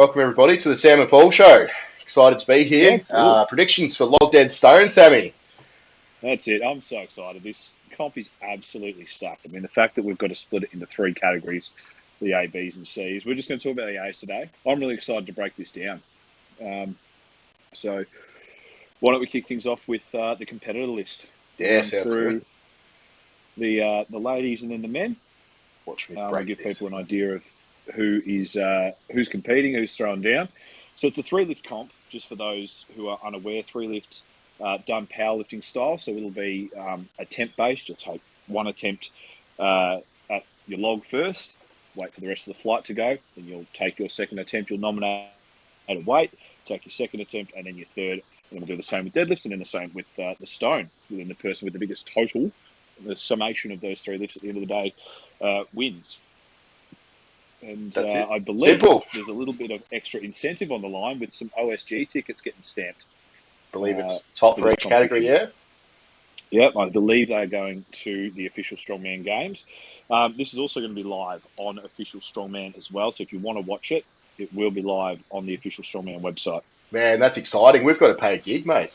welcome everybody to the Sam and Paul Show. Excited to be here. Yeah, cool. Predictions for Log Dead Stone, Sammy. That's it. I'm so excited. This comp is absolutely stacked. I mean, the fact that we've got to split it into three categories, the A, Bs, and Cs. We're just going to talk about the A's today. I'm really excited to break this down. So why don't we kick things off with the competitor list? Yeah, Run sounds through good. the ladies and then the men. Watch me We'll break give this. people an idea of who's competing, who's thrown down. So it's a three-lift comp, just for those who are unaware. Three lifts done powerlifting style, so it'll be attempt-based. You'll take one attempt at your log first, wait for the rest of the flight to go, then you'll take your second attempt. You'll nominate a weight, take your second attempt, and then your third. And we'll do the same with deadlifts, and then the same with the stone. Within the person with the biggest total, the summation of those three lifts at the end of the day wins. And That's it. I believe Simple. there's a little bit of extra incentive on the line with some OSG tickets getting stamped. Believe it's top for each category, yeah? Yep, I believe they're going to the official Strongman Games. This is also going to be live on official Strongman as well. So if you want to watch it, it will be live on the official Strongman website. Man, that's exciting. We've got to pay a gig, mate.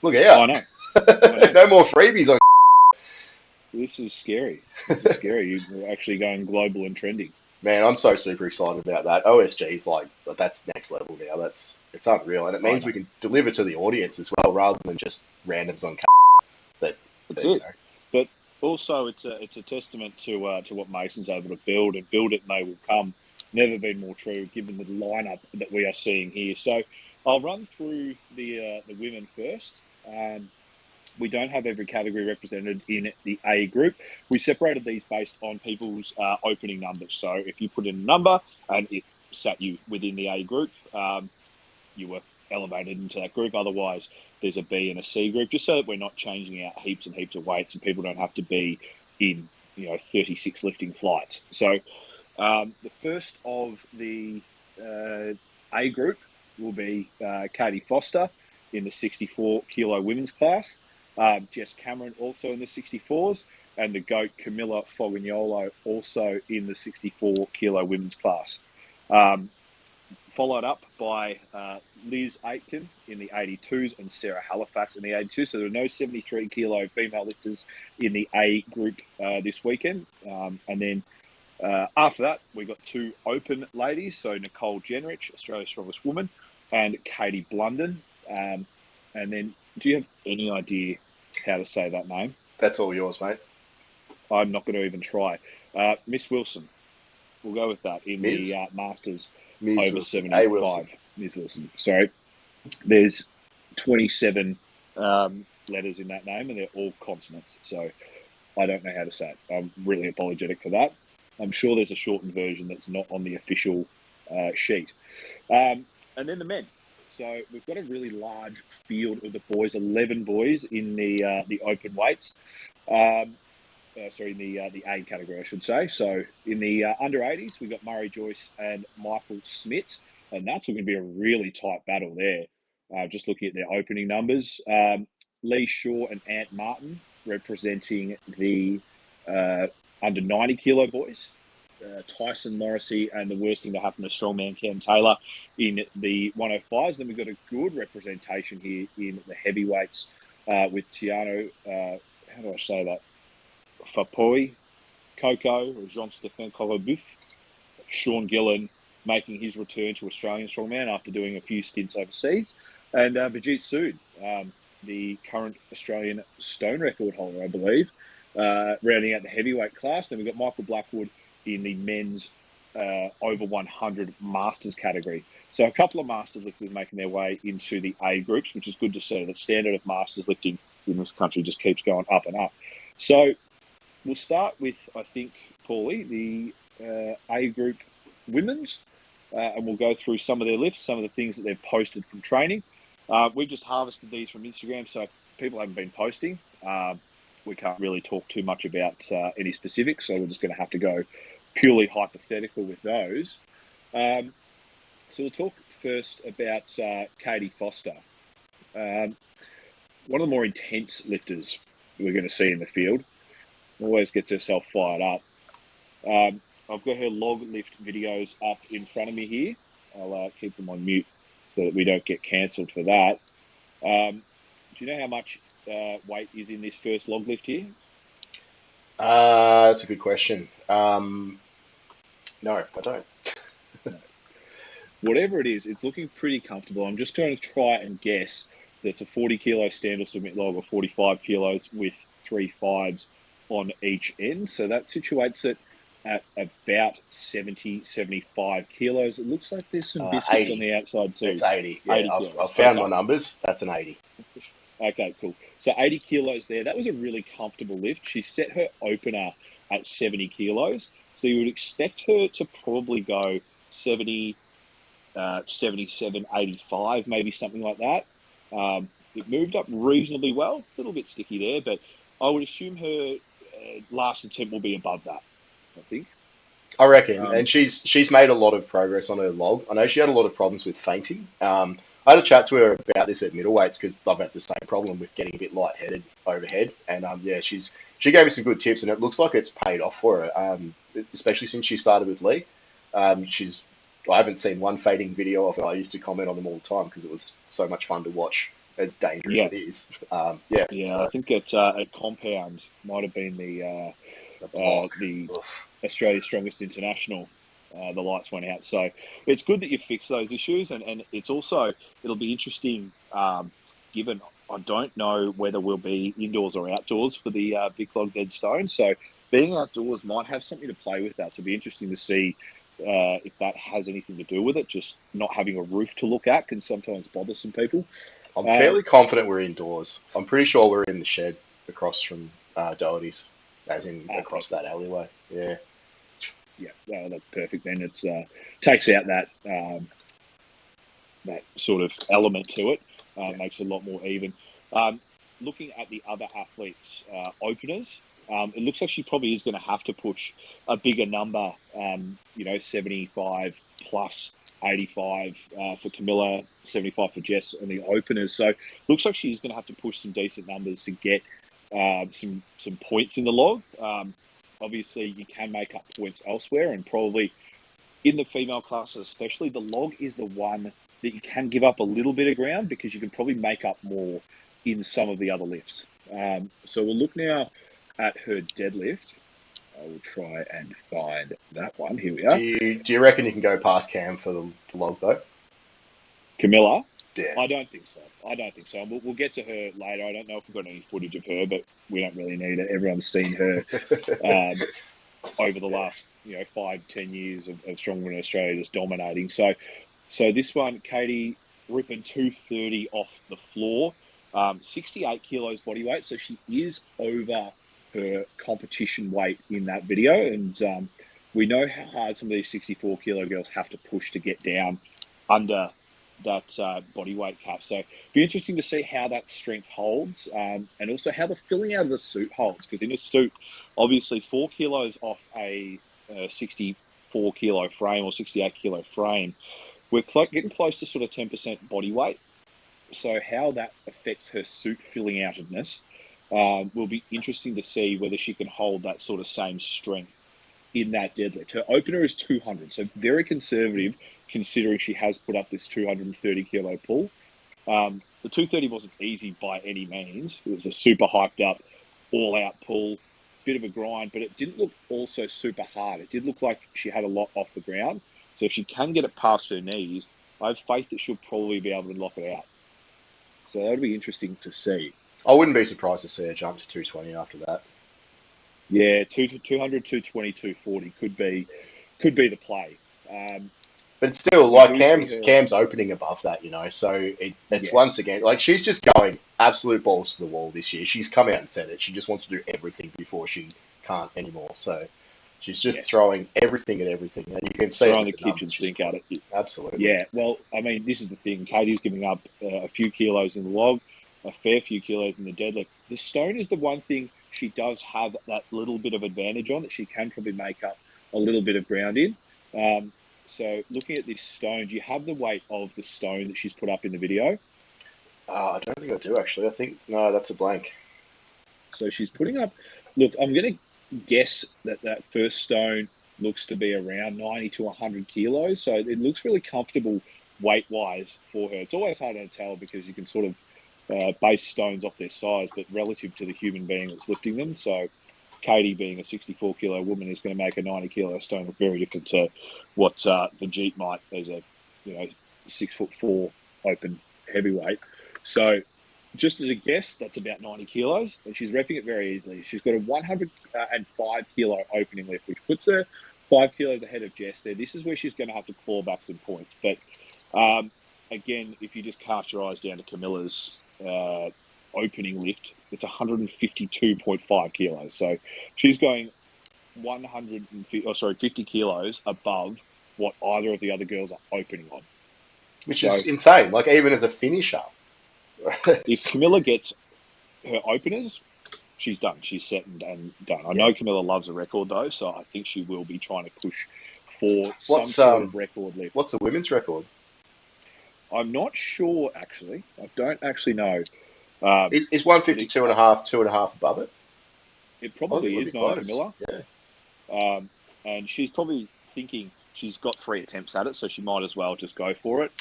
Look out. I know. No more freebies on. This is scary. You're actually going global and trending. Man, I'm so super excited about that. OSG's that's next level now. It's unreal, and it means we can deliver to the audience as well, rather than just randoms on. That's it. But also, it's a testament to what Mason's able to build and they will come. Never been more true, given the lineup that we are seeing here. So I'll run through the women first. We don't have every category represented in the A group. We separated these based on people's opening numbers. So if you put in a number and it sat you within the A group, you were elevated into that group. Otherwise, there's a B and a C group, just so that we're not changing out heaps and heaps of weights and people don't have to be in 36 lifting flights. So the first of the A group will be Katie Foster in the 64 kilo women's class. Jess Cameron also in the 64s, and the GOAT Camilla Fogagnolo also in the 64 kilo women's class. Followed up by Liz Aitken in the 82s and Sarah Halifax in the 82s. So there are no 73 kilo female lifters in the A group this weekend. And then after that, we got two open ladies. So Nicole Jenrich, Australia's strongest woman, and Katie Blunden. And then, do you have any idea how to say that name? That's all yours, mate. I'm not going to even try. Miss Wilson. We'll go with that in the Masters Ms. over Wilson. 75. A. Wilson. Ms. Wilson. Sorry. There's 27 letters in that name, and they're all consonants. So I don't know how to say it. I'm really apologetic for that. I'm sure there's a shortened version that's not on the official sheet. And then the men. So we've got a really large field of the boys, 11 boys in the open weights. In the A category, I should say. So in the under 80s, we've got Murray Joyce and Michael Smits, and that's going to be a really tight battle there. Just looking at their opening numbers, Lee Shaw and Ant Martin representing the under 90 kilo boys. Tyson Morrissey and the worst thing to happen to strongman Cam Taylor in the 105s. Then we've got a good representation here in the heavyweights with Tiano, how do I say that? Fapoi, Coco, or Jean-Stéphane Colobuff, Sean Gillen making his return to Australian Strongman after doing a few stints overseas, and Vijit Sood, the current Australian stone record holder, I believe, rounding out the heavyweight class. Then we've got Michael Blackwood in the men's over 100 Masters category. So a couple of Masters lifters making their way into the A groups, which is good to see. The standard of Masters lifting in this country just keeps going up and up. So we'll start with, I think, Paulie, the A group women's, and we'll go through some of their lifts, some of the things that they've posted from training. We've just harvested these from Instagram, so people haven't been posting. We can't really talk too much about any specifics, so we're just going to have to go purely hypothetical with those. So we'll talk first about Katie Foster. One of the more intense lifters we're going to see in the field. Always gets herself fired up. I've got her log lift videos up in front of me here. I'll keep them on mute so that we don't get cancelled for that. Do you know how much weight is in this first log lift here? That's a good question. No, I don't. No. Whatever it is, it's looking pretty comfortable. I'm just going to try and guess that it's a 40 kilo stand or submit log or 45 kilos with 3 fives on each end. So that situates it at about 70, 75 kilos. It looks like there's some biscuits 80. on the outside too. It's 80. Yeah, 80 kilos. I've found Okay. my numbers. That's an 80. Okay, cool. So 80 kilos there. That was a really comfortable lift. She set her opener at 70 kilos. So you would expect her to probably go 70, 77, 85, maybe something like that. It moved up reasonably well. A little bit sticky there, but I would assume her last attempt will be above that, I think. I reckon, Um, and she's made a lot of progress on her log. I know she had a lot of problems with fainting. I had a chat to her about this at middleweights because I've had the same problem with getting a bit lightheaded overhead. And yeah, she gave me some good tips, and it looks like it's paid off for her. Especially since she started with Lee. She's I haven't seen one fading video of her. I used to comment on them all the time because it was so much fun to watch. As dangerous yeah, it is. Yeah, yeah. I so think at Compound might have been the block. the Oof. Australia's Strongest International. The lights went out, so it's good that you fix those issues, and it's also it'll be interesting. Given I don't know whether we'll be indoors or outdoors for the Big Log Dead Stone, so being outdoors might have something to play with that. So it'll be interesting to see if that has anything to do with it. Just not having a roof to look at can sometimes bother some people. I'm Um, fairly confident we're indoors. I'm pretty sure we're in the shed across from Doherty's, as in across Perfect. that alleyway. Yeah. Yeah, well, that's perfect. Then it's takes out that sort of element to it, Yeah. makes it a lot more even. Um, Looking at the other athletes' openers, it looks like she probably is going to have to push a bigger number, 75 plus 85 for Camilla, 75 for Jess on the openers. So looks like she's going to have to push some decent numbers to get some points in the log. Obviously, you can make up points elsewhere, and probably in the female classes especially, the log is the one that you can give up a little bit of ground because you can probably make up more in some of the other lifts. So we'll look now at her deadlift. I will try and find that one. Here we Do are. you reckon you can go past Cam for the log though? Camilla, Yeah. I don't think so. I don't think so. We'll get to her later. I don't know if we've got any footage of her, but we don't really need it. Everyone's seen her over the last 5-10 years of strongman Australia just dominating. So this one, Katie ripping 230 off the floor, 68 kilos body weight. So she is over her competition weight in that video, and we know how hard some of these 64 kilo girls have to push to get down under that body weight cap. So be interesting to see how that strength holds, and also how the filling out of the suit holds. Because in a suit, obviously 4 kilos off a 64 kilo frame or 68 kilo frame, we're getting close to sort of 10% body weight. So how that affects her suit filling outedness will be interesting to see whether she can hold that sort of same strength in that deadlift. Her opener is 200, so very conservative considering she has put up this 230 kilo pull. The 230 wasn't easy by any means. It was a super hyped up, all out pull, bit of a grind, but it didn't look also super hard. It did look like she had a lot off the ground. So if she can get it past her knees, I have faith that she'll probably be able to knock it out. So that'll be interesting to see. I wouldn't be surprised to see her jump to 220 after that. Yeah, 200, 220, 240 could be the play. But still, We like do see her. Cam's opening above that, So it's Yes, once again like she's just going absolute balls to the wall this year. She's come out and said it. She just wants to do everything before she can't anymore. So she's just yes. throwing everything at everything, and you can see it Throwing with the the kitchen numbers she's sink at put. it. Absolutely. Yeah, well, I mean, this is the thing. Katie's giving up a few kilos in the log, a fair few kilos in the deadlift. The stone is the one thing she does have that little bit of advantage on, that she can probably make up a little bit of ground in. So looking at this stone, do you have the weight of the stone that she's put up in the video? I don't think I do actually. I think no, that's a blank. So she's putting up. Look, I'm going to guess that first stone looks to be around 90 to 100 kilos. So it looks really comfortable weight-wise for her. It's always hard to tell because you can sort of base stones off their size, but relative to the human being that's lifting them. So Katie, being a 64-kilo woman, is going to make a 90-kilo stone look very different to what the Jeep might as a 6'4" open heavyweight. So just as a guess, that's about 90 kilos, and she's repping it very easily. She's got a 105 kilo opening lift, which puts her 5 kilos ahead of Jess there. This is where she's going to have to claw back some points. But again, if you just cast your eyes down to Camilla's opening lift, it's 152.5 kilos. So she's going 50 kilos above what either of the other girls are opening on. Which is insane. Like, even as a finisher. If Camilla gets her openers, she's done. She's set and done. I know Camilla loves a record, though, so I think she will be trying to push for some sort of record lift. What's the women's record? I'm not sure, actually. I don't actually know. Is 152 and a half, 2.5 above it? It probably is, knowing Camilla. Yeah. And she's probably thinking she's got 3 attempts at it, so she might as well just go for it.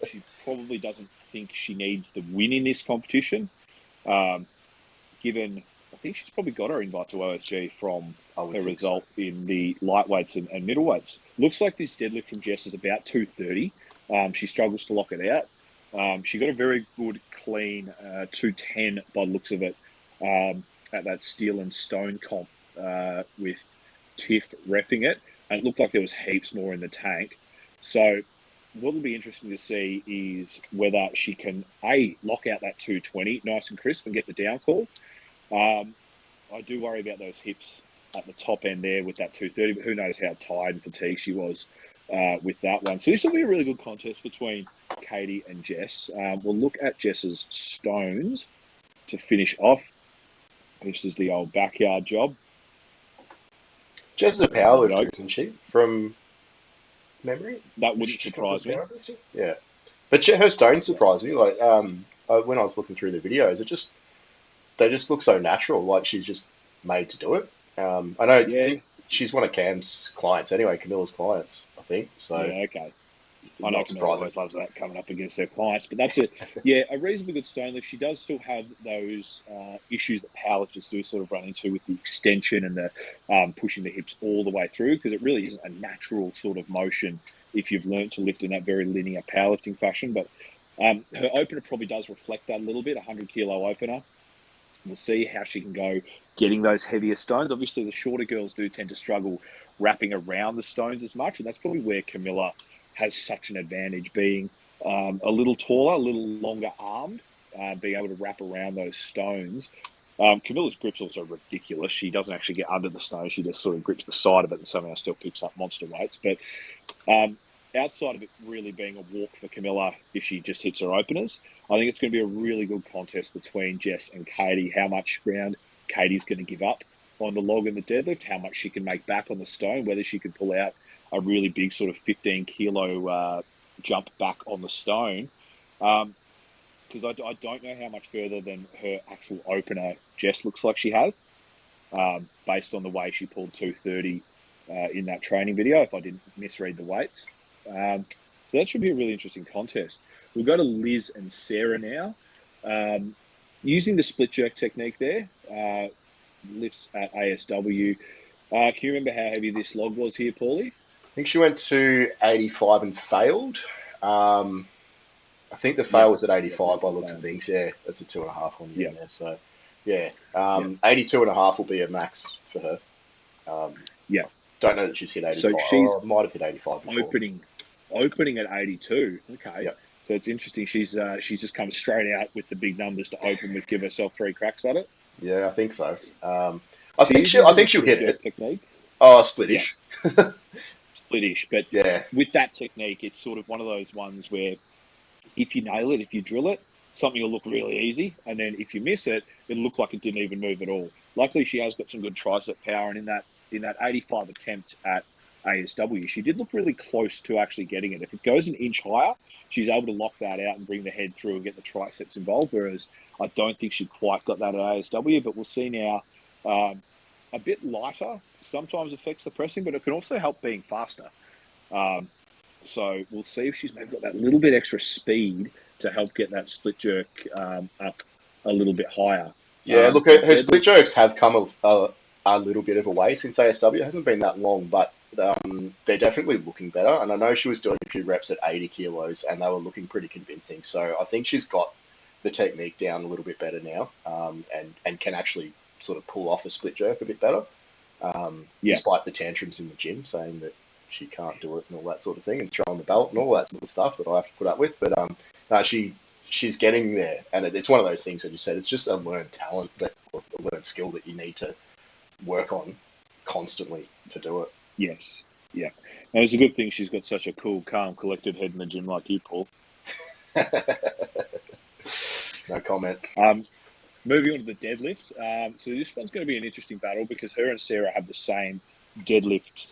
She probably doesn't think she needs the win in this competition, given I think she's probably got her invite to OSG from her result in the lightweights and middleweights. Looks like this deadlift from Jess is about 230. She struggles to lock it out. She got a very good, clean 210 by the looks of it at that steel and stone comp with Tiff repping it. And it looked like there was heaps more in the tank. So what will be interesting to see is whether she can, lock out that 220 nice and crisp and get the down call. I do worry about those hips at the top end there with that 230, but who knows how tired and fatigued she was with that one. So this will be a really good contest between Katie and Jess. We'll look at Jess's stones to finish off. This is the old backyard job. Jess is a powerlifter, isn't she? From memory? That wouldn't surprise me. Yeah. But her stones surprised me. Like, when I was looking through the videos, they just look so natural. Like, she's just made to do it. I think she's one of Cam's clients anyway, Camilla's clients, I think. So yeah, okay. I know Camilla always loves that coming up against their clients, but that's a reasonably good stone lift. She does still have those issues that powerlifters do sort of run into with the extension and the pushing the hips all the way through, because it really isn't a natural sort of motion if you've learned to lift in that very linear powerlifting fashion. But her opener probably does reflect that a little bit, 100-kilo opener. We'll see how she can go getting those heavier stones. Obviously, the shorter girls do tend to struggle wrapping around the stones as much, and that's probably where Camilla has such an advantage, being a little taller, a little longer armed, being able to wrap around those stones. Camilla's grip's also ridiculous. She doesn't actually get under the stone. She just sort of grips the side of it and somehow still picks up monster weights. But outside of it really being a walk for Camilla if she just hits her openers, I think it's going to be a really good contest between Jess and Katie. How much ground Katie's going to give up on the log and the deadlift, how much she can make back on the stone, whether she can pull out a really big sort of 15-kilo jump back on the stone. Because I don't know how much further than her actual opener Jess looks like she has, based on the way she pulled 230 in that training video, if I didn't misread the weights. So that should be a really interesting contest. We'll go to Liz and Sarah now. Using the split jerk technique there, lifts at ASW. Can you remember how heavy this log was here, Paulie? I think she went to 85 and failed. I think the fail was at 85 by looks of things. Yeah, that's a 2.5 on you in there. So, 82 and a half will be a max for her. Don't know that she's hit 85. So she's might have hit 85 before. Opening at 82. Okay. Yep. So it's interesting. She's just come straight out with the big numbers to open with, give herself 3 cracks at it. Yeah, I think so. I think she'll hit it. Technique. Oh, splitish. Yeah. Splitish, but with that technique, it's sort of one of those ones where if you nail it, if you drill it, something will look really easy, and then if you miss it, it'll look like it didn't even move at all. Luckily, she has got some good tricep power, and in that 85 attempt at ASW, she did look really close to actually getting it. If it goes an inch higher, she's able to lock that out and bring the head through and get the triceps involved, whereas I don't think she quite got that at ASW, but we'll see now. A bit lighter sometimes affects the pressing, but it can also help being faster. So we'll see if she's maybe got that little bit extra speed to help get that split jerk up a little bit higher. Yeah, look, her split Deadlift, jerks have come a little bit of a way since ASW. It hasn't been that long, but they're definitely looking better. And I know she was doing a few reps at 80 kilos, and they were looking pretty convincing. So I think she's got the technique down a little bit better now, and can actually sort of pull off a split jerk a bit better, yeah, despite the tantrums in the gym saying that she can't do it and all that sort of thing, and throwing the belt and all that sort of stuff that I have to put up with. But no, she's getting there, and it's one of those things that you said. It's just a learned talent or a learned skill that you need to work on constantly to do it. yes, yeah. And it's a good thing she's got such a cool, calm, collected head in the gym like you, Paul. No comment. Moving on to the deadlift. So this one's going to be an interesting battle because her and Sarah have the same deadlift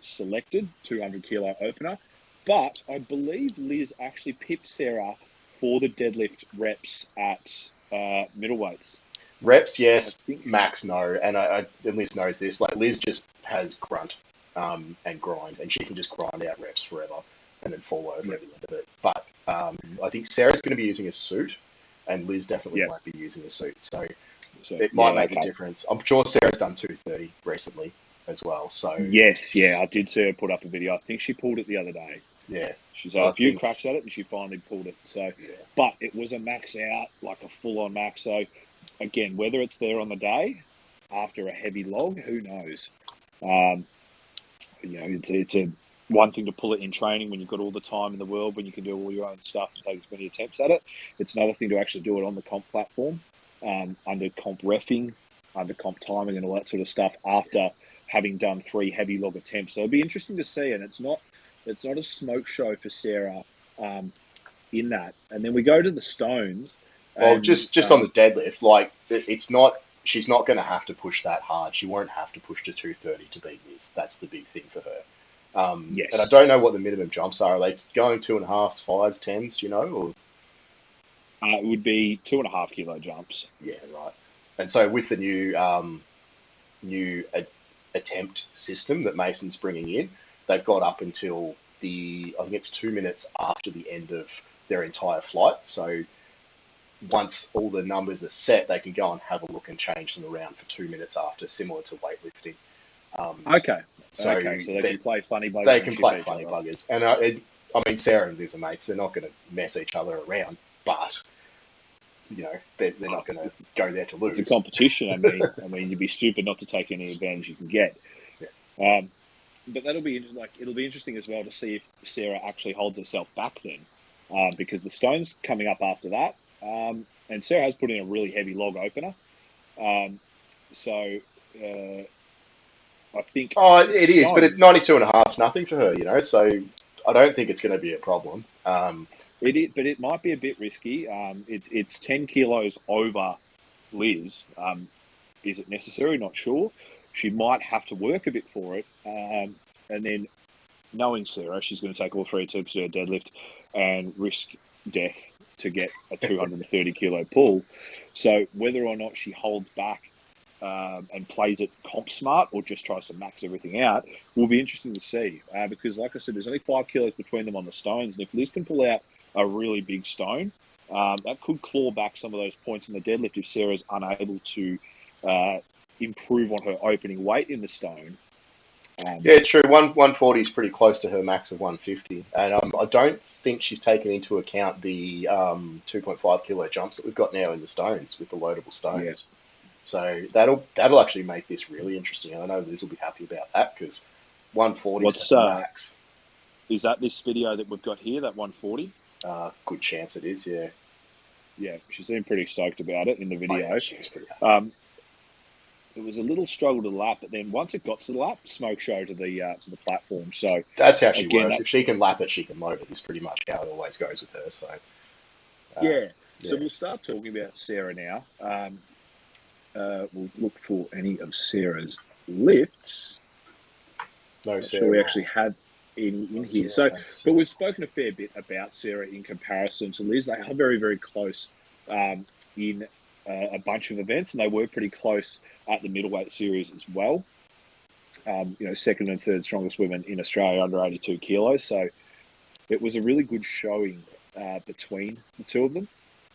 selected, 200 kilo opener. But I believe Liz actually picked Sarah for the deadlift reps at middleweights. Reps, yes. Max, no. And Liz knows this. Like, Liz just has grunt and grind, and she can just grind out reps forever and then fall over at the end of it. But I think Sarah's going to be using a suit, and Liz definitely won't be using a suit. So it might make a difference. I'm sure Sarah's done 230 recently as well. So yes, yeah, I did see her put up a video. I think she pulled it the other day. Yeah. She's had a few cracks at it, and she finally pulled it. So, but it was a max out, like a full-on max. So, again, whether it's there on the day after a heavy log, who knows? It's a one thing to pull it in training when you've got all the time in the world, when you can do all your own stuff and take as many attempts at it. It's another thing to actually do it on the comp platform, under comp reffing, under comp timing, and all that sort of stuff after having done 3 heavy log attempts. So it'll be interesting to see, and it's not a smoke show for Sarah in that. And then we go to the stones. Well, just on the deadlift, like, it's not. She's not going to have to push that hard. She won't have to push to 230 to beat Liz. That's the big thing for her. Yes. And I don't know what the minimum jumps are. Are they going 2.5s, 5s, 10s? Do you know? Or it would be 2.5 kilo jumps. Yeah, right. And so with the new attempt system that Mason's bringing in, they've got up until I think it's 2 minutes after the end of their entire flight. So once all the numbers are set, they can go and have a look and change them around for 2 minutes after, similar to weightlifting. Okay. So they can play funny buggers. They can play funny buggers. And I mean, Sarah and Liz are mates. They're not going to mess each other around, but they're not going to go there to lose. It's a competition. I mean, you'd be stupid not to take any advantage you can get. Yeah. But it'll be interesting as well to see if Sarah actually holds herself back then, because the stone's coming up after that, and Sarah has put in a really heavy log opener. I think. Oh, it is, but it's 92.5's nothing for her, so I don't think it's going to be a problem. It is, but it might be a bit risky. It's 10 kilos over Liz. Is it necessary? Not sure. She might have to work a bit for it. And then, knowing Sarah, she's going to take all 3 attempts at her deadlift and risk death to get a 230 kilo pull. So whether or not she holds back and plays it comp smart or just tries to max everything out will be interesting to see. Because, like I said, there's only 5 kilos between them on the stones. And if Liz can pull out a really big stone, that could claw back some of those points in the deadlift if Sarah's unable to improve on her opening weight in the stone. Yeah, true. 140 is pretty close to her max of 150, and I don't think she's taken into account the 2.5 kilo jumps that we've got now in the stones with the loadable stones. Yeah. So that'll actually make this really interesting. I know Liz will be happy about that because 140 is the max. Is that this video that we've got here? That 140? Good chance it is. Yeah. Yeah, she seemed pretty stoked about it in the video. Oh, yeah, she was pretty happy. It was a little struggle to lap, but then once it got to the lap, smoke show to the platform. So that's how she works. If she can lap it, she can load it. Is pretty much how it always goes with her. So So we'll start talking about Sarah now. We'll look for any of Sarah's lifts. No, Sarah. Sure we actually had in here. So, but we've spoken a fair bit about Sarah in comparison to Liz. They are very, very close in a bunch of events, and they were pretty close at the middleweight series as well. second and third strongest women in Australia under 82 kilos. So it was a really good showing between the two of them.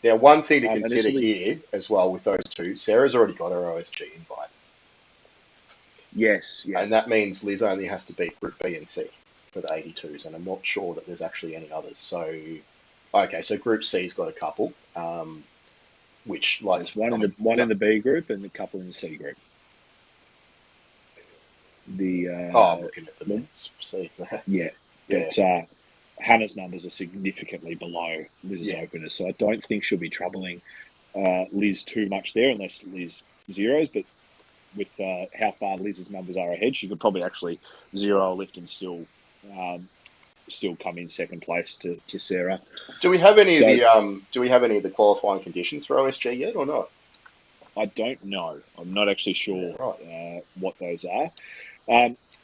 Now, one thing to And consider here as well with those two, Sarah's already got her OSG invite. Yes, yeah. And that means Liz only has to beat Group B and C for the 82s, and I'm not sure that there's actually any others. So, okay, so Group C's got a couple, which There's one in the B group and a couple in the C group. I'm looking at the men's C. Yeah, but Hannah's numbers are significantly below Liz's openers, so I don't think she'll be troubling Liz too much there, unless Liz zeros. But with how far Liz's numbers are ahead, she could probably actually zero a lift and still come in second place to Sarah. Do we have any of the qualifying conditions for OSG yet, or not? I don't know. I'm not actually sure what those are.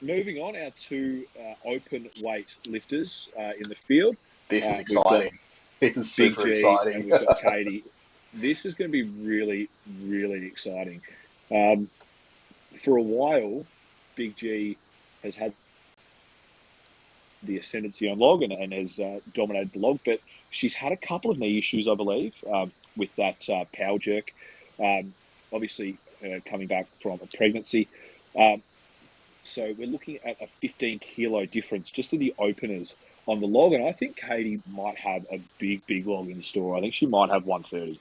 Moving on, our two open weight lifters in the field. This is exciting. This is super exciting. And we've got Katie. This is going to be really, really exciting. For a while, Big G has had the ascendancy on log and has dominated the log, but she's had a couple of knee issues, I believe, with that power jerk. Obviously, coming back from a pregnancy. So we're looking at a 15 kilo difference just in the openers on the log, and I think Katie might have a big log in store. I think she might have 130.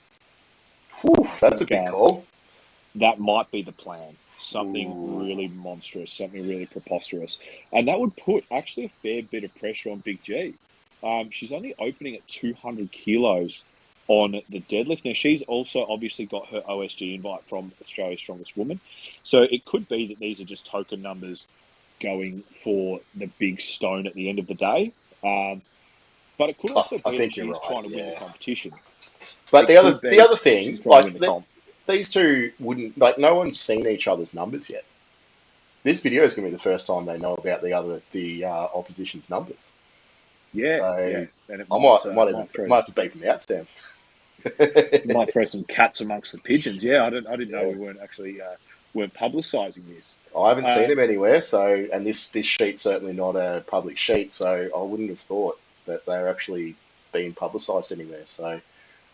Whew, that's a big call. That might be the plan. Something really monstrous, something really preposterous. And that would put actually a fair bit of pressure on Big G. She's only opening at 200 kilos on the deadlift. Now, she's also obviously got her OSG invite from Australia's Strongest Woman. So it could be that these are just token numbers going for the big stone at the end of the day. But it could also be that she's trying to win the competition. But the other thing, like these two wouldn't, like, no one's seen each other's numbers yet. This video is going to be the first time they know about the opposition's numbers. Yeah, so and it might have to beep them out, Sam. You might throw some cats amongst the pigeons. Yeah, I didn't know we weren't actually weren't publicising this. I haven't seen them anywhere. So, and this sheet's certainly not a public sheet, so I wouldn't have thought that they're actually being publicised anywhere. So,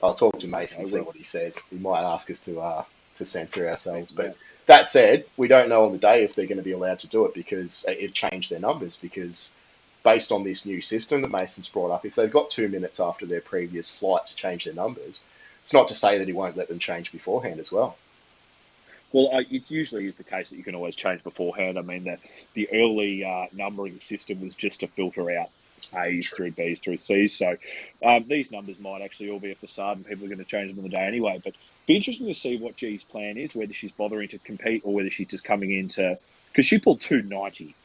I'll talk to Mason and see what he says. He might ask us to censor ourselves. But that said, we don't know on the day if they're going to be allowed to do it because it changed their numbers. Because based on this new system that Mason's brought up, if they've got 2 minutes after their previous flight to change their numbers, it's not to say that he won't let them change beforehand as well. Well, it usually is the case that you can always change beforehand. I mean, the early numbering system was just to filter out A's through B's through C's. So these numbers might actually all be a facade and people are going to change them on the day anyway. But it'd be interesting to see what G's plan is, whether she's bothering to compete or whether she's just coming into... Because she pulled 290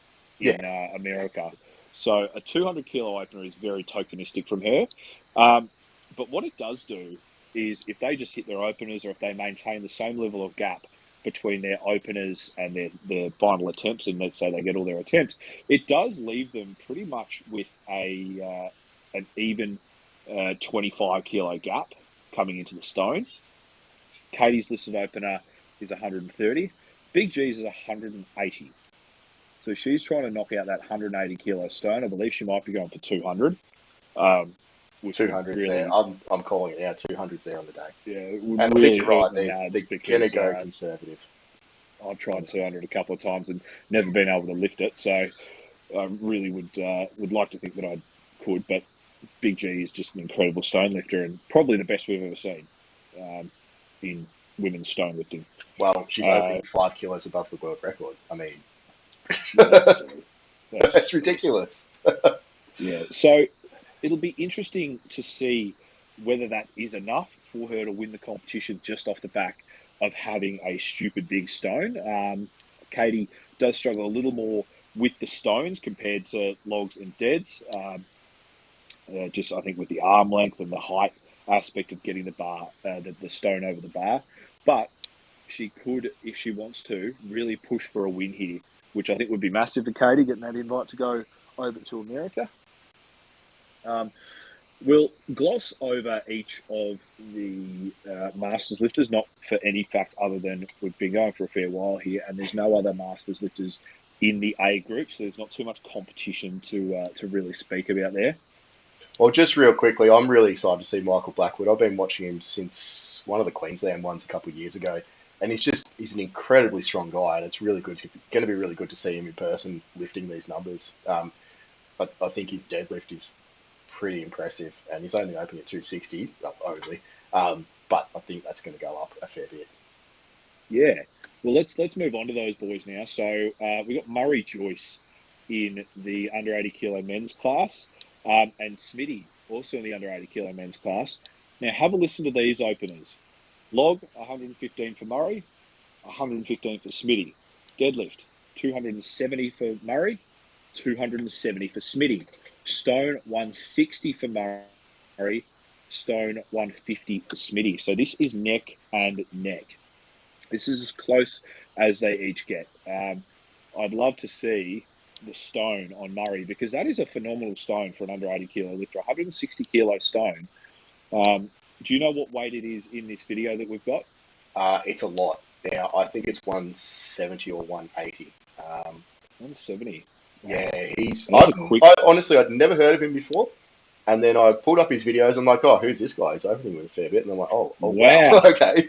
in America. So a 200 kilo opener is very tokenistic from her. But what it does do is if they just hit their openers or if they maintain the same level of gap between their openers and their final attempts, and let's say they get all their attempts, it does leave them pretty much with an even 25 kilo gap coming into the stone. Katie's listed opener is 130. Big G's is 180. So she's trying to knock out that 180 kilo stone. I believe she might be going for 200. 200's really, there. I'm calling it now. 200's there on the day. Yeah, and I think you're right. They're going to go conservative. I've tried 200 a couple of times and never been able to lift it. So I really would like to think that I could. But Big G is just an incredible stone lifter and probably the best we've ever seen in women's stone lifting. Well, she's opening 5 kilos above the world record. I mean, that's ridiculous. Yeah, so it'll be interesting to see whether that is enough for her to win the competition just off the back of having a stupid big stone. Katie does struggle a little more with the stones compared to logs and deads. Just I think with the arm length and the height aspect of getting the bar, the stone over the bar. But she could, if she wants to, really push for a win here, which I think would be massive for Katie, getting that invite to go over to America. We'll gloss over each of the Masters lifters, not for any fact other than we've been going for a fair while here, and there's no other Masters lifters in the A group, so there's not too much competition to really speak about there. Well, just real quickly, I'm really excited to see Michael Blackwood. I've been watching him since one of the Queensland ones a couple of years ago, and he's an incredibly strong guy, and it's really good. Going to be really good to see him in person lifting these numbers. I think his deadlift is pretty impressive, and he's only opening at 260 only. But I think that's going to go up a fair bit. Yeah. Well, let's move on to those boys now. So we got Murray Joyce in the under 80 kilo men's class, and Smitty also in the under 80 kilo men's class. Now have a listen to these openers. Log 115 for Murray, 115 for Smitty. Deadlift 270 for Murray, 270 for Smitty. Stone 160 for Murray, Stone 150 for Smitty. So this is neck and neck. This is as close as they each get. I'd love to see the stone on Murray because that is a phenomenal stone for an under 80 kilo lifter, 160 kilo stone. Do you know what weight it is in this video that we've got? It's a lot. Now, I think it's 170 or 180. 170. Yeah, honestly, I'd never heard of him before. And then I pulled up his videos. I'm like, oh, who's this guy? He's opening with a fair bit. And I'm like, oh wow. Okay.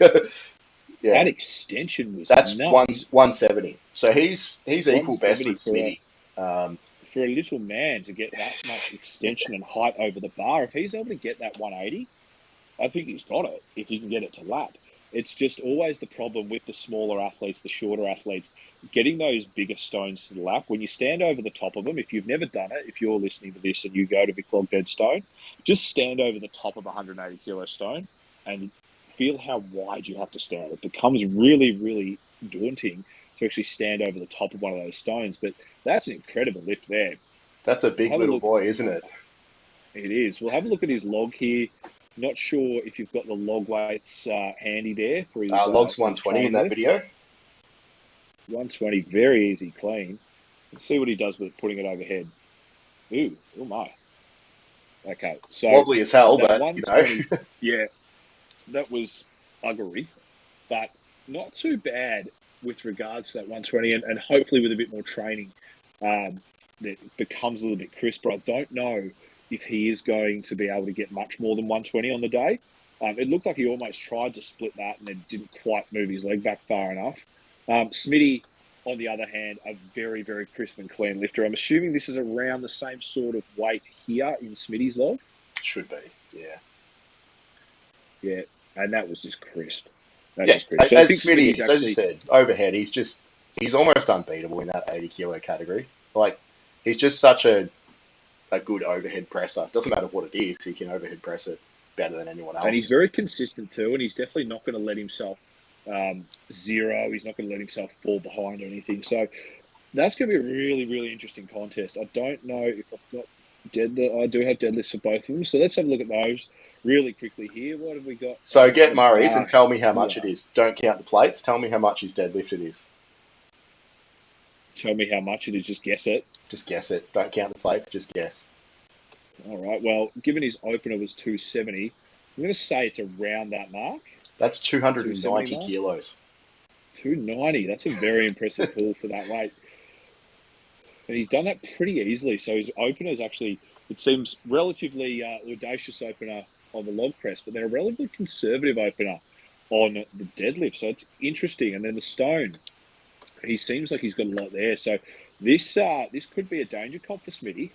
Yeah. That extension was That's nuts. 170. So he's equal best with Smitty. For a little man to get that much extension and height over the bar, if he's able to get that 180, I think he's got it if he can get it to lap. It's just always the problem with the smaller athletes, the shorter athletes, getting those bigger stones to the lap. When you stand over the top of them, if you've never done it, if you're listening to this and you go to Big Log Dead Stone, just stand over the top of a 180 kilo stone and feel how wide you have to stand. It becomes really, really daunting to actually stand over the top of one of those stones. But that's an incredible lift there. That's a big little boy, isn't it? It is. We'll have a look at his log here. Not sure if you've got the log weights handy there for his log's 120 in that video. 120, very easy, clean. Let's see what he does with putting it overhead. Ooh, oh my. Okay, so wobbly as hell, but you know. Yeah, that was ugly, but not too bad with regards to that 120, and hopefully with a bit more training, that becomes a little bit crisper. I don't know if he is going to be able to get much more than 120 on the day. It looked like he almost tried to split that and then didn't quite move his leg back far enough. Smitty, on the other hand, a very, very crisp and clean lifter. I'm assuming this is around the same sort of weight here in Smitty's log. Should be, yeah. Yeah, and that was just crisp. As Smitty, as you said, overhead, he's almost unbeatable in that 80 kilo category. Like, he's just such a good overhead presser. Doesn't matter what it is, he can overhead press it better than anyone else. And he's very consistent too, and he's definitely not going to let himself zero. He's not going to let himself fall behind or anything. So that's going to be a really, really interesting contest. I don't know if I've got I do have deadlifts for both of them. So let's have a look at those really quickly here. What have we got? So get Murray's and tell me how much it is. Don't count the plates. Tell me how much his deadlift it is. Tell me how much it is. Just guess it. Just guess it. Don't count the plates. Just guess. All right. Well, given his opener was 270, I'm going to say it's around that mark. That's 290 kilos. 290. That's a very impressive pull for that weight. And he's done that pretty easily. So his opener is actually, it seems, relatively audacious opener on the log press, but they're a relatively conservative opener on the deadlift. So it's interesting. And then the stone, he seems like he's got a lot there. So this could be a danger comp for Smitty.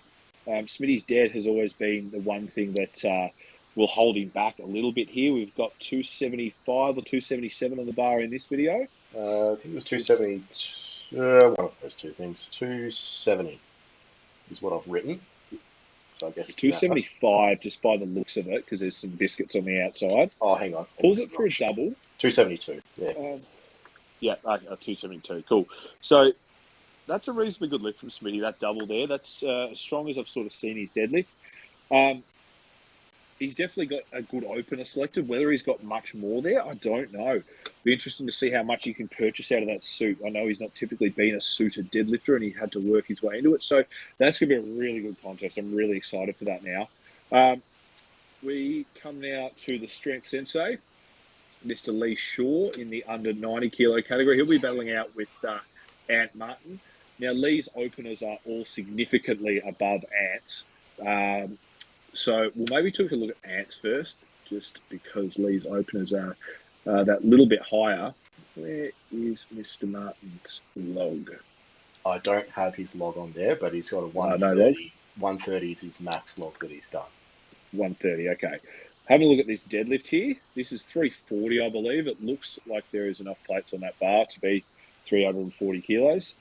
Smitty's dead has always been the one thing that will hold him back a little bit here. We've got 275 or 277 on the bar in this video. I think it was 270. One of those two things. 270 is what I've written. So I guess it's 275 just by the looks of it, because there's some biscuits on the outside. Oh, hang on. Pulls it for a double. 272. Yeah. 272. Cool. So that's a reasonably good lift from Smitty. That double there. That's as strong as I've sort of seen his deadlift. He's definitely got a good opener selected. Whether he's got much more there, I don't know. Be interesting to see how much he can purchase out of that suit. I know he's not typically been a suited deadlifter and he had to work his way into it. So that's going to be a really good contest. I'm really excited for that now. We come now to the strength sensei, Mr. Lee Shaw, in the under 90 kilo category. He'll be battling out with Ant Martin. Now, Lee's openers are all significantly above Ant's. So we'll maybe take a look at Ant's first, just because Lee's openers are that little bit higher. Where is Mr. Martin's log? I don't have his log on there, but he's got a No 130. log? 130 is his max log that he's done. 130, okay. Having a look at this deadlift here. This is 340, I believe. It looks like there is enough plates on that bar to be 340 kilos.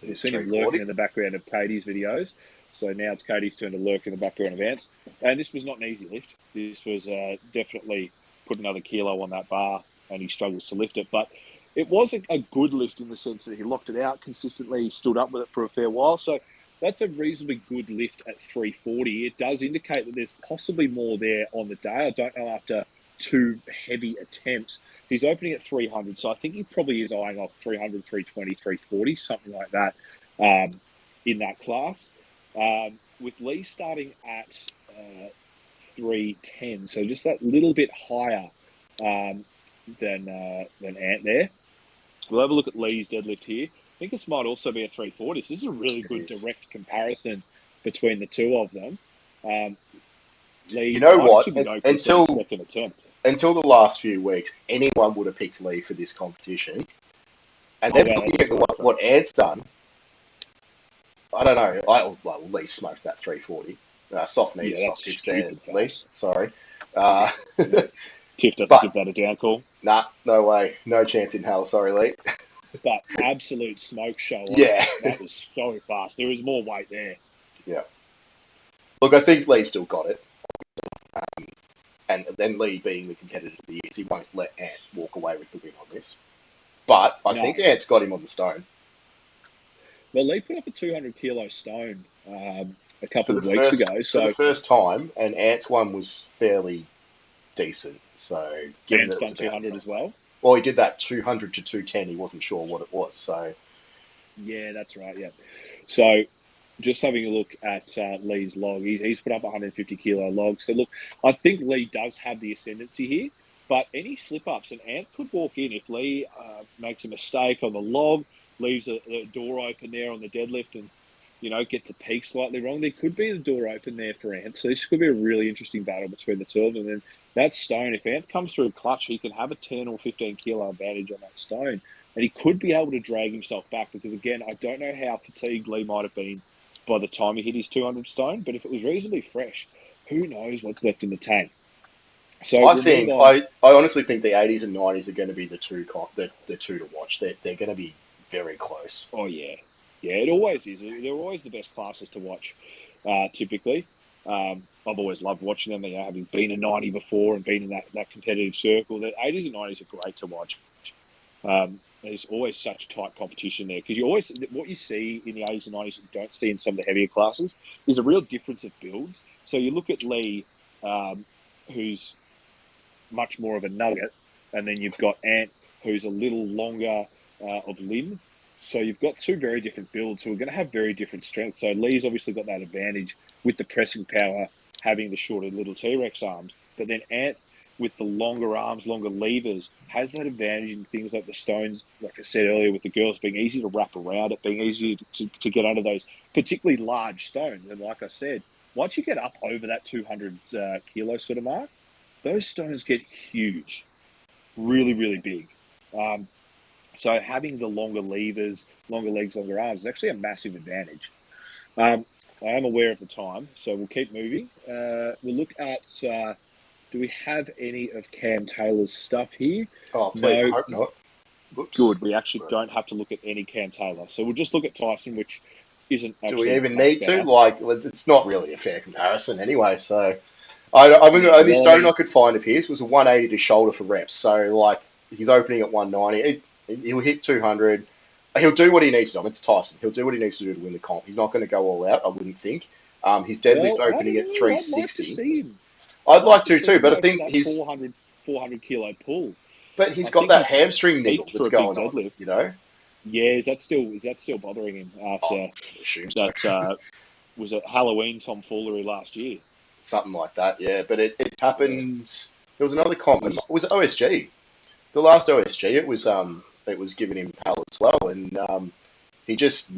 We've seen him lurking in the background of Katie's videos. So now it's Katie's turn to lurk in the background of Ant's. And this was not an easy lift. This was definitely put another kilo on that bar, and he struggles to lift it. But it was a good lift in the sense that he locked it out consistently. He stood up with it for a fair while. So that's a reasonably good lift at 340. It does indicate that there's possibly more there on the day. I don't know after 2 heavy attempts. He's opening at 300, so I think he probably is eyeing off 300, 320, 340, something like that in that class. With Lee starting at 310, so just that little bit higher than Ant there. We'll have a look at Lee's deadlift here. I think this might also be a 340. So this is a really good direct comparison between the two of them. Lee, you know what? Until the last few weeks, anyone would have picked Lee for this competition. And then looking at what Ant's done, I don't know. Lee smoked that 340. Soft knees, soft hips there, Lee. Sorry. Tiff doesn't give that a down call. Nah, no way. No chance in hell. Sorry, Lee. But absolute smoke show. Yeah. That was so fast. There was more weight there. Yeah. Look, I think Lee still got it. And then Lee being the competitor of the year, he won't let Ant walk away with the win on this. But I think Ant's got him on the stone. Well, Lee put up a 200 kilo stone a couple of weeks ago. So for the first time, and Ant's one was fairly decent. So given Ant's that it was done 200 as well. Well, he did that 200 to 210. He wasn't sure what it was. So yeah, that's right. Yeah. So just having a look at Lee's log, he's put up a 150 kilo log. So look, I think Lee does have the ascendancy here. But any slip ups, and Ant could walk in if Lee makes a mistake on the log, leaves the door open there on the deadlift, and gets a peak slightly wrong. There could be the door open there for Ant. So this could be a really interesting battle between the two of them. And that stone, if Ant comes through clutch, he can have a 10 or 15 kilo advantage on that stone. And he could be able to drag himself back because, again, I don't know how fatigued Lee might have been by the time he hit his 200 stone. But if it was reasonably fresh, who knows what's left in the tank. So I honestly think the 80s and 90s are going to be the two to watch. They're going to be very close. Oh, yeah. Yeah, it always is. They're always the best classes to watch, typically. I've always loved watching them, having been a 90 before and been in that competitive circle. The 80s and 90s are great to watch. There's always such tight competition there because what you see in the 80s and 90s you don't see in some of the heavier classes is a real difference of builds. So you look at Lee, who's much more of a nugget, and then you've got Ant, who's a little longer of limb. So you've got two very different builds who are going to have very different strengths. So Lee's obviously got that advantage with the pressing power, having the shorter little T-Rex arms. But then Ant, with the longer arms, longer levers, has that advantage in things like the stones, like I said earlier, with the girls being easy to wrap around it, being easy to get under those particularly large stones. And like I said, once you get up over that 200 kilo sort of mark, those stones get huge, really, really big. So having the longer levers, longer legs, longer arms is actually a massive advantage. I am aware of the time, so we'll keep moving. We'll look at, do we have any of Cam Taylor's stuff here? Oh, please, no. I hope not. Whoops. Good, we actually don't have to look at any Cam Taylor. So we'll just look at Tyson, which isn't actually... Do we even need to? It's not really a fair comparison anyway, so... the only stone I could find of his was a 180 to shoulder for reps. So, he's opening at 190. He'll hit 200. He'll do what he needs to do. It's Tyson. He'll do what he needs to do to win the comp. He's not going to go all out, I wouldn't think. His deadlift opening at 360. I'd like to too, but I think he's... 400 kilo pull. But he's got that hamstring niggle that's going on, Yeah, is that still bothering him after that? Was it Halloween tomfoolery last year? Something like that, yeah. But it happened. There was another comp. Was it OSG? The last OSG, it was giving him hell as well, and He just,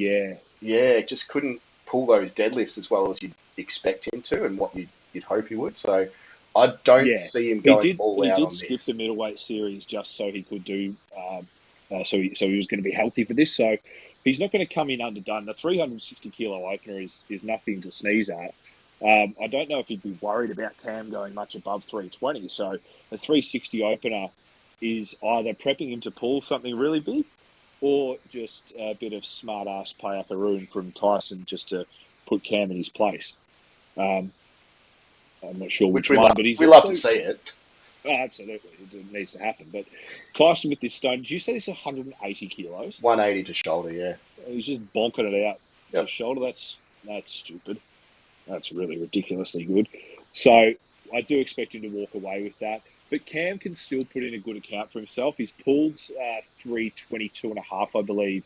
Yeah, just couldn't pull those deadlifts as well as you'd expect him to, and what you'd hope he would. So I don't yeah. see him He going did. all He out did on skip the this. middleweight series just so he could do. So he was going to be healthy for this. So he's not going to come in underdone. The 360 kilo opener is nothing to sneeze at. I don't know if he'd be worried about Cam going much above 320. So the 360 opener is either prepping him to pull something really big, or just a bit of smart ass payakaroon from Tyson just to put Cam in his place. Um, I'm not sure Which which one, but he's we love also to see it. absolutely it needs to happen. But Tyson with this stone, did you say this is 180 kilos? 180 to shoulder, yeah. He's just bonking it out to Yep. shoulder. That's stupid. That's really ridiculously good. So I do expect him to walk away with that. But Cam can still put in a good account for himself. He's pulled 322 and a half, I believe,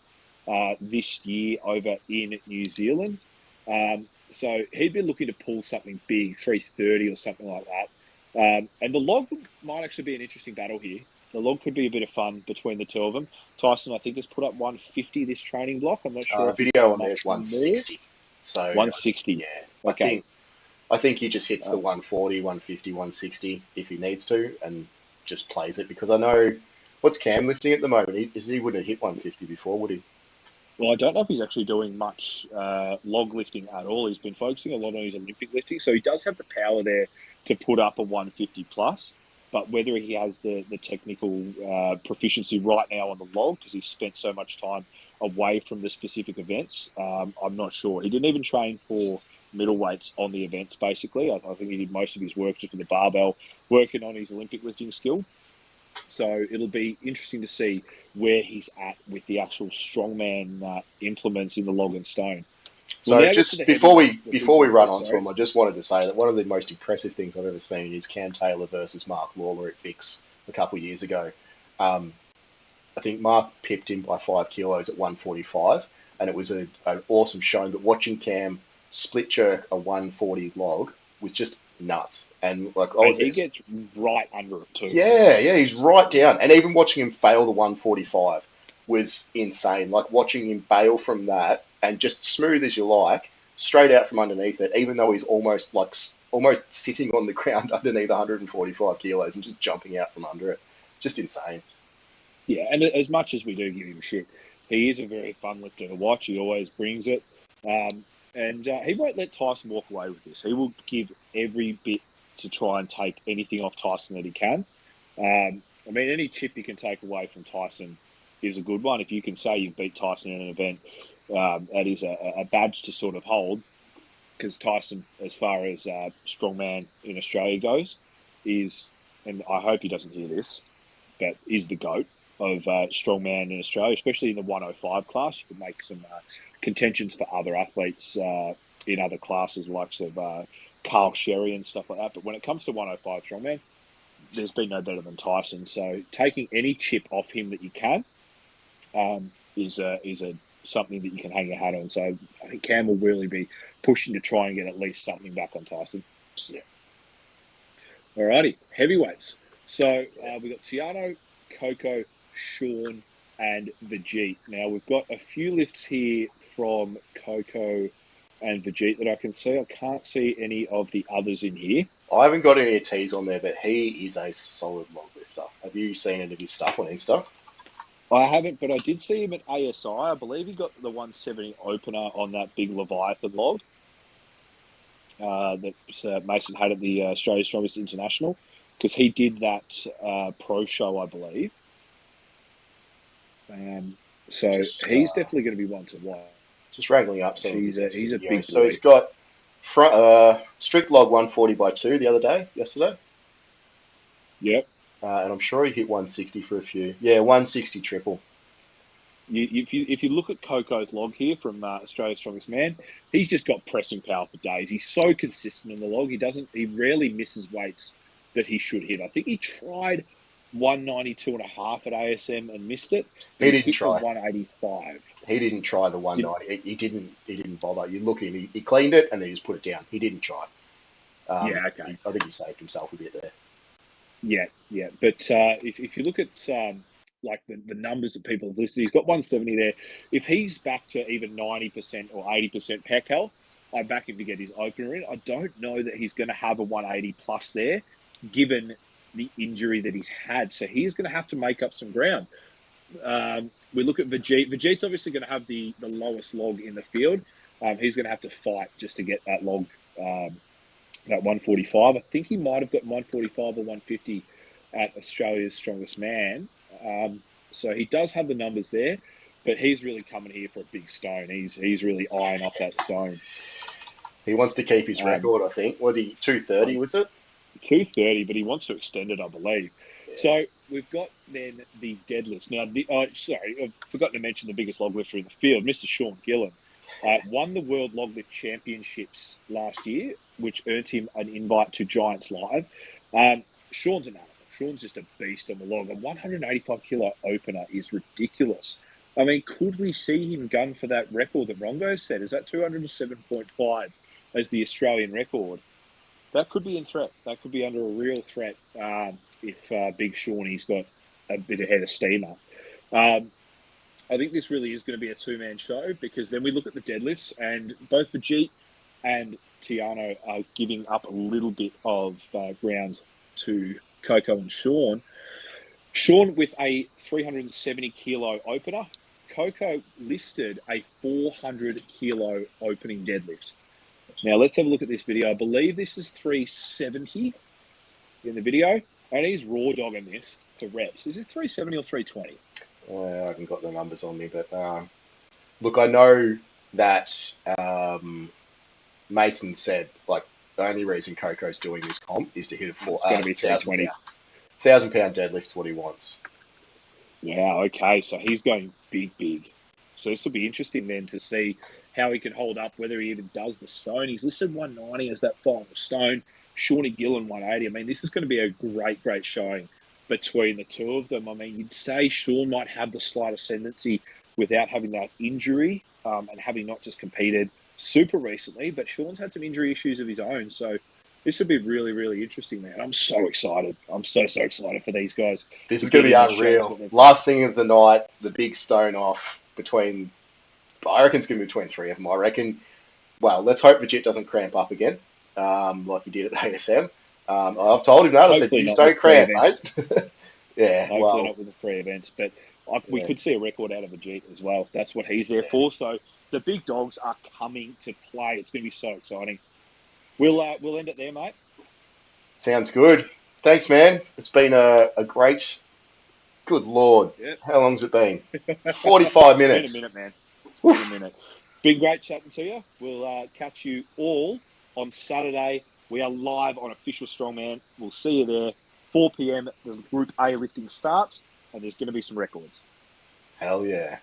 this year over in New Zealand. So he'd be looking to pull something big, 330 or something like that. And the log might actually be an interesting battle here. The log could be a bit of fun between the two of them. Tyson, I think, has put up 150 this training block. I'm not sure if he's Video done on there is much more. 160. So 160. yeah, Okay. I think he just hits the Uh, 140, 150, 160 if he needs to, and just plays it, because I know what's Cam lifting at the moment. He wouldn't have hit 150 before, would he? well, I don't know if he's actually doing much log lifting at all. He's been focusing a lot on his Olympic lifting, so he does have the power there to put up a 150 plus. But whether he has the technical proficiency right now on the log because he's spent so much time away from the specific events, I'm not sure. He didn't even train for middleweights on the events. Basically, I think he did most of his work just with the barbell, working on his Olympic lifting skill. So it'll be interesting to see where he's at with the actual strongman implements in the log and stone. We'll So now get to the just before heavyweights, we the big before we ones. run Oh, on to sorry. him, I just wanted to say that one of the most impressive things I've ever seen is Cam Taylor versus Mark Lawler at Vix a couple of years ago. Um, I think Mark pipped him by 5 kilos at 145, and it was an awesome showing. But watching Cam split jerk a 140 log was just nuts. And like I And was he there, gets right under it too. yeah, he's right down. And even watching him fail the 145 was insane. Like watching him bail from that and just smooth as you like, straight out from underneath it, even though he's almost sitting on the ground underneath 145 kilos and just jumping out from under it. Just insane. Yeah, and as much as we do give him shit, he is a very fun lifter to watch. He always brings it. And he won't let Tyson walk away with this. He will give every bit to try and take anything off Tyson that he can. I mean, any chip you can take away from Tyson is a good one. If you can say you've beat Tyson in an event, that is a badge to sort of hold because Tyson, as far as strongman in Australia goes, is, and I hope he doesn't hear this, but is the GOAT of strongman in Australia, especially in the 105 class. You could make some contentions for other athletes in other classes, likes of Carl Sherry and stuff like that. But when it comes to 105 strongman, there's been no better than Tyson. So taking any chip off him that you can is a something that you can hang your hat on. So I think Cam will really be pushing to try and get at least something back on Tyson. Yeah, Alrighty, heavyweights. So yeah. we've got Tiano, Coco, Sean, and Vijit. Now we've got a few lifts here from Coco and Vijit that I can see. I can't see any of the others in here. I haven't got any T's on there, but he is a solid log lifter. Have you seen any of his stuff on Insta? I haven't, but I did see him at ASI. I believe he got the 170 opener on that big Leviathan log that Mason had at the Australia's Strongest International because he did that pro show, I believe. So Just he's definitely going to be one to watch. just wrangling up some of his Insta He's a videos. big So he's boy. got strict log 140 by 2 the other day, yesterday. Yep. And I'm sure he hit 160 for a few. Yeah, 160 triple. If you look at Coco's log here from Australia's Strongest Man, he's just got pressing power for days. He's so consistent in the log. He rarely misses weights that he should hit. I think he tried 192 and a half at ASM and missed it, but He he didn't hit the try. 185. He didn't try the Did 190. He didn't bother. You look at him. He cleaned it and then he just put it down. He didn't try. Yeah, okay. I think he saved himself a bit there. Yeah. But if you look at like the numbers that people have listed. He's got 170 there. If he's back to even 90% or 80% pec health, I back him to get his opener in. I don't know that he's going to have a 180 plus there, given the injury that he's had. So he's going to have to make up some ground. We look at Vijit. Vijit's obviously going to have the lowest log in the field. He's going to have to fight just to get that log, that 145. I think he might have got 145 or 150 at Australia's Strongest Man. So he does have the numbers there, but he's really coming here for a big stone. He's really eyeing up that stone. He wants to keep his record, I think. What, 230, was it? 230, but he wants to extend it, I believe. Yeah. So we've got then the deadlifts. Now, sorry, I've forgotten to mention the biggest log lifter in the field, Mr. Sean Gillen. Won the World Log Lift Championships last year, which earned him an invite to Giants Live. Sean's an animal. Sean's just a beast on the log. A 185 kilo opener is ridiculous. I mean, could we see him gun for that record that Rongo said? Is that 207.5 as the Australian record? That could be in threat. That could be under a real threat if Big Shawnee's got a bit ahead of steam up. I think this really is going to be a two-man show, because then we look at the deadlifts, and both Vijit and Tiano are giving up a little bit of ground to Coco and Sean. Sean with a 370 kilo opener. Coco listed a 400 kilo opening deadlift. Now let's have a look at this video. I believe this is 370 in the video, and he's raw dogging this for reps. Is it 370 or 320? I haven't got the numbers on me, but look, I know that Mason said, like, the only reason Coco's doing this comp is to hit a 1,000 pound deadlift's what he wants. Wow, okay, so he's going big. So this will be interesting then to see how he can hold up, whether he even does the stone. He's listed 190 as that final stone. Shawnee Gillen 180. I mean, this is going to be a great showing between the two of them. I mean, you'd say Sean might have the slight ascendancy without having that injury and having not just competed super recently, but Sean's had some injury issues of his own. So this would be really interesting, man. I'm so excited. I'm so excited for these guys. This is going to be unreal. Last thing of the night, the big stone off between, I reckon it's going to be between three of them. I reckon, well, let's hope Vijit doesn't cramp up again, like he did at ASM. I've told him that. I said, you don't cramp, mate. Yeah, hopefully not with the free events, but we could see a record out of Vijit as well. That's what he's there for. So the big dogs are coming to play. It's going to be so exciting. We'll end it there, mate. Sounds good. Thanks, man. It's been a great. Good Lord. Yep. How long's it been? 45 minutes. It's been a minute, man. It's been a minute. Been great chatting to you. We'll catch you all on Saturday. We are live on Official Strongman. We'll see you there. 4 p.m. The Group A lifting starts, and there's going to be some records. Hell yeah.